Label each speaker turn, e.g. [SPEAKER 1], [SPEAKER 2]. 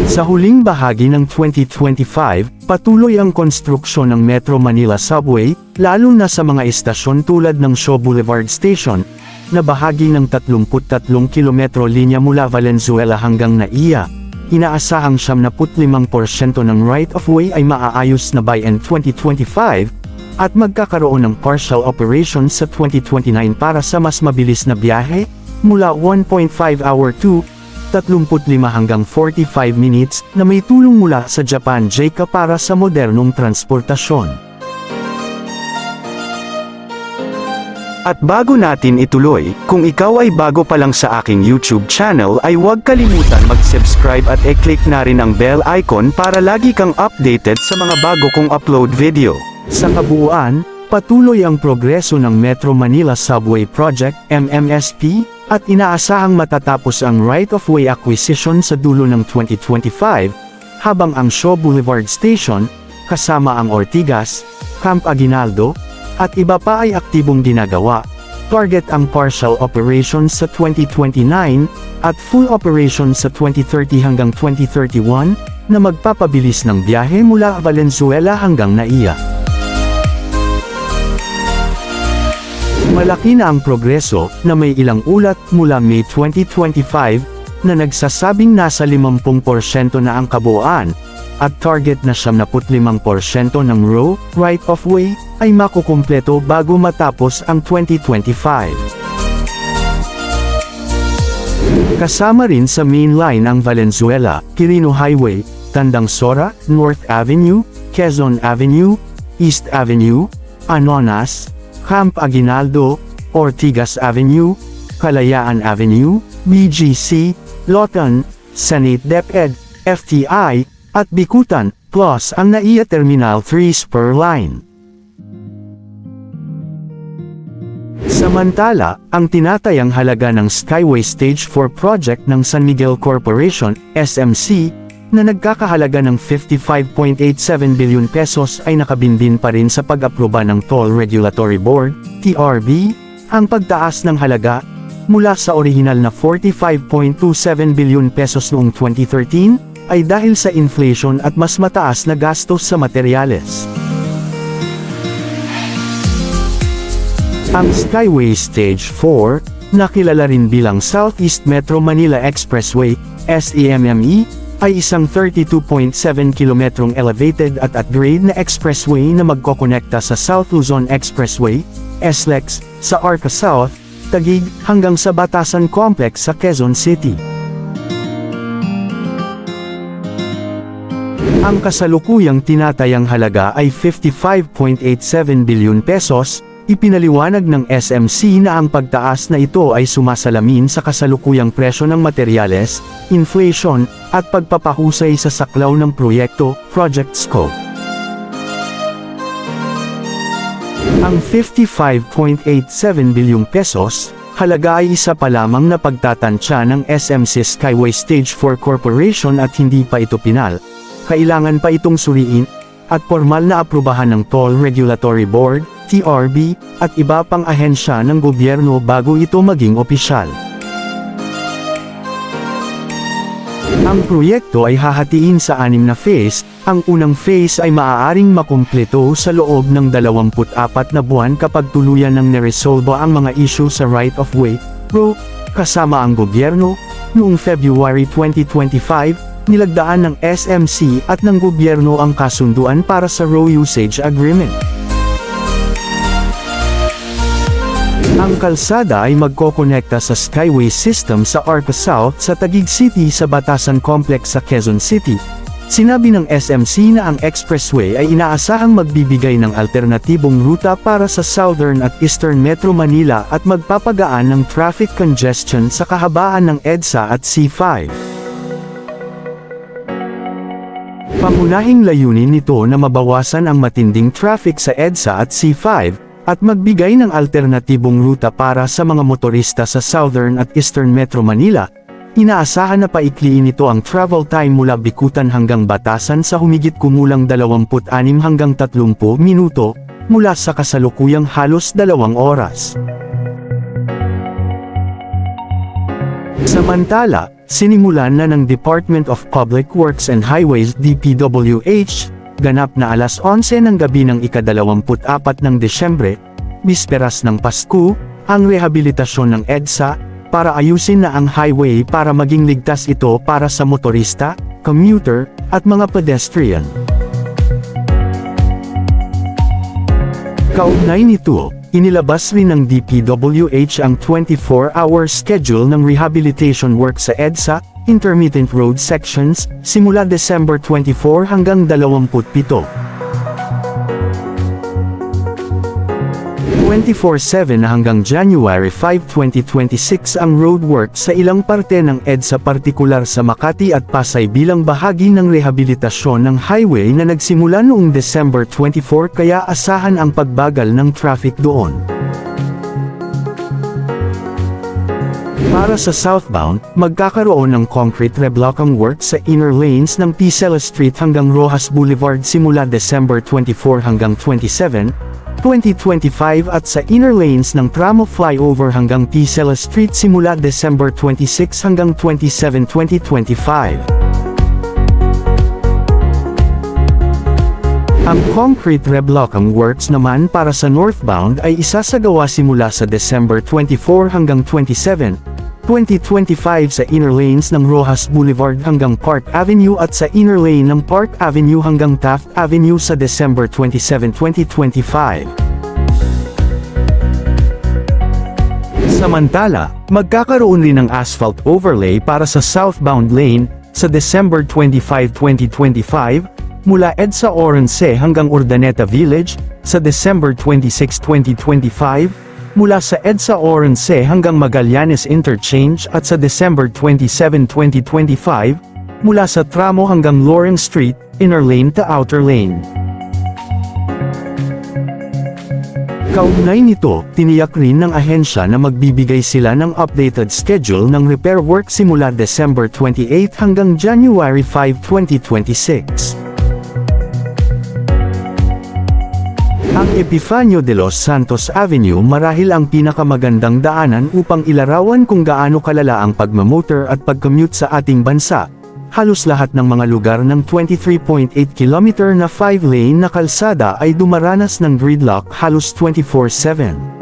[SPEAKER 1] Sa huling bahagi ng 2025, patuloy ang konstruksyon ng Metro Manila Subway, lalo na sa mga estasyon tulad ng Shaw Boulevard Station, na bahagi ng 33 kilometro linya mula Valenzuela hanggang NAIA. Inaasahang 75% ng right-of-way ay maaayos na by end 2025, at magkakaroon ng partial operation sa 2029 para sa mas mabilis na biyahe, mula 1.5 hour to 35 hanggang 45 minutes, na may tulong mula sa Japan JICA para sa modernong transportasyon. At bago natin ituloy, kung ikaw ay bago pa lang sa aking YouTube channel ay huwag kalimutan mag-subscribe at i-click na rin ang bell icon para lagi kang updated sa mga bago kong upload video. Sa kabuuan, patuloy ang progreso ng Metro Manila Subway Project, MMSP, at inaasahang matatapos ang right-of-way acquisition sa dulo ng 2025, habang ang Shaw Boulevard Station, kasama ang Ortigas, Camp Aguinaldo, at iba pa ay aktibong ginagawa. Target ang partial operations sa 2029, at full operations sa 2030 hanggang 2031, na magpapabilis ng biyahe mula Valenzuela hanggang NAIA. Malaki na ang progreso, na may ilang ulat mula May 2025, na nagsasabing nasa 50% na ang kabuuan, at target na 75% ng row, right-of-way, ay makukumpleto bago matapos ang 2025. Kasama rin sa main line ang Valenzuela, Quirino Highway, Tandang Sora, North Avenue, Quezon Avenue, East Avenue, Anonas, Camp Aguinaldo, Ortigas Avenue, Kalayaan Avenue, BGC, Lotan, Senate DepEd, FTI, at Bikutan, plus ang NAIA Terminal 3 spur line. Samantala, ang tinatayang halaga ng Skyway Stage 4 project ng San Miguel Corporation, SMC, na nagkakahalaga ng 55.87 billion pesos ay nakabinbin pa rin sa pag-aproba ng Toll Regulatory Board, TRB. Ang pagtaas ng halaga, mula sa orihinal na 45.27 billion pesos noong 2013, ay dahil sa inflation at mas mataas na gastos sa materyales. Ang Skyway Stage 4, na kilala rin bilang Southeast Metro Manila Expressway, SEMME, ay isang 32.7 kilometrong elevated at at-grade na expressway na magkokonekta sa South Luzon Expressway, SLEX, sa Arca South, Taguig, hanggang sa Batasan Complex sa Quezon City. Ang kasalukuyang tinatayang halaga ay 55.87 billion pesos, ipinaliwanag ng SMC na ang pagtaas na ito ay sumasalamin sa kasalukuyang presyo ng materyales, inflation, at pagpapahusay sa saklaw ng proyekto, project scope. Ang 55.87 bilyong pesos, halaga ay isa pa lamang na pagtatansya ng SMC Skyway Stage 4 Corporation at hindi pa ito pinal. Kailangan pa itong suriin, at formal na aprubahan ng Toll Regulatory Board, TRB, at iba pang ahensya ng gobyerno bago ito maging opisyal. Ang proyekto ay hahatiin sa 6 na phase. Ang unang phase ay maaaring makumpleto sa loob ng 24 na buwan kapag tuluyan ng neresolba ang mga issue sa right-of-way, ROW, kasama ang gobyerno. Noong February 2025, nilagdaan ng SMC at ng gobyerno ang kasunduan para sa ROW Usage Agreement. Ang kalsada ay magkokonekta sa Skyway System sa Arca South sa Taguig City sa Batasan Complex sa Quezon City. Sinabi ng SMC na ang expressway ay inaasahang magbibigay ng alternatibong ruta para sa Southern at Eastern Metro Manila at magpapagaan ng traffic congestion sa kahabaan ng EDSA at C5. Pangunahing layunin nito na mabawasan ang matinding traffic sa EDSA at C5, at magbigay ng alternatibong ruta para sa mga motorista sa Southern at Eastern Metro Manila. Inaasahan na paikliin nito ang travel time mula Bikutan hanggang Batasan sa humigit kumulang 26 hanggang 30 minuto, mula sa kasalukuyang halos 2 oras. Samantala, sinimulan na ng Department of Public Works and Highways DPWH, ganap na alas 11 ng gabi ng ika-24 ng Desyembre, bisperas ng Pasko, ang rehabilitasyon ng EDSA, para ayusin na ang highway para maging ligtas ito para sa motorista, commuter, at mga pedestrian. Kaugnay nito, inilabas rin ng DPWH ang 24-hour schedule ng rehabilitation work sa EDSA, intermittent road sections, simula December 24 hanggang 27. 24/7 hanggang January 5, 2026 ang roadwork sa ilang parte ng EDSA partikular sa Makati at Pasay bilang bahagi ng rehabilitasyon ng highway na nagsimula noong December 24 kaya asahan ang pagbagal ng traffic doon. Para sa southbound, magkakaroon ng concrete reblocking work sa inner lanes ng Picela Street hanggang Rojas Boulevard simula December 24 hanggang 27, 2025 at sa inner lanes ng tramo flyover hanggang Picela Street simula December 26 hanggang 27, 2025. Ang concrete reblocking works naman para sa northbound ay isasagawa simula sa December 24 hanggang 27, 2025 sa inner lanes ng Rojas Boulevard hanggang Park Avenue at sa inner lane ng Park Avenue hanggang Taft Avenue sa December 27, 2025. Samantala, magkakaroon rin ng asphalt overlay para sa southbound lane sa December 25, 2025, mula EDSA Oronce hanggang Urdaneta Village, sa December 26, 2025, mula sa EDSA Oronce hanggang Magallanes Interchange at sa December 27, 2025, mula sa tramo hanggang Lawrence Street, inner lane to outer lane. Kaugnay nito, tiniyak rin ng ahensya na magbibigay sila ng updated schedule ng repair work simula December 28 hanggang January 5, 2026. Ang Epifanio de los Santos Avenue marahil ang pinakamagandang daanan upang ilarawan kung gaano kalala ang pagmamotor at pagcommute sa ating bansa. Halos lahat ng mga lugar ng 23.8 km na 5-lane na kalsada ay dumaranas ng gridlock halos 24/7.